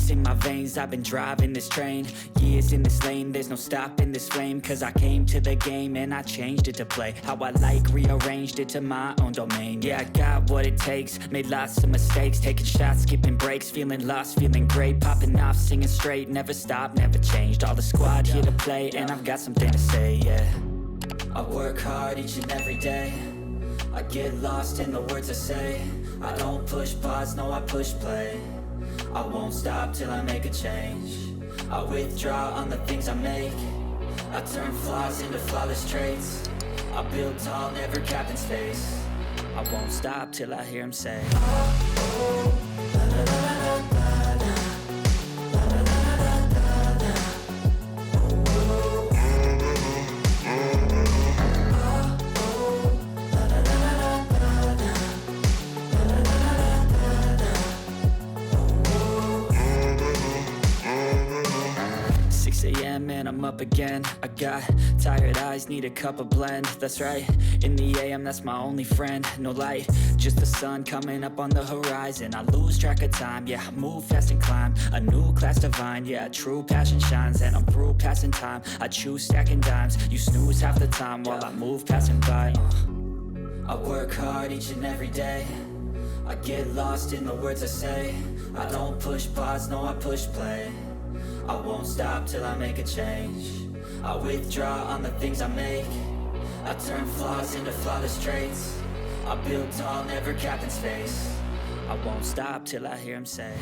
ice in my veins, I've been driving this train. Years in this lane, there's no stopping this flame. Cause I came to the game and I changed it to play how I like, rearranged it to my own domain. Yeah, I got what it takes, made lots of mistakes, taking shots, skipping breaks, feeling lost, feeling great, popping off, singing straight, never stopped, never changed. All the squad here to play, and I've got something to say, yeah. I work hard each and every day, I get lost in the words I say. I don't push pause, no I push play. I won't stop till I make a change. I withdraw on the things I make. I turn flaws into flawless traits. I build tall, never capped in space. I won't stop till I hear him say, oh, la, la, la, la, la. And I'm up again. I got tired eyes, need a cup of blend. That's right, in the AM, that's my only friend. No light, just the sun coming up on the horizon. I lose track of time, yeah, I move fast and climb a new class divine, yeah, true passion shines. And I'm through passing time, I choose stacking dimes. You snooze half the time while I move passing by. I work hard each and every day, I get lost in the words I say. I don't push pause, no I push play. I won't stop till I make a change. I withdraw on the things I make. I turn flaws into flawless traits. I build tall, never capped in space. I won't stop till I hear him say,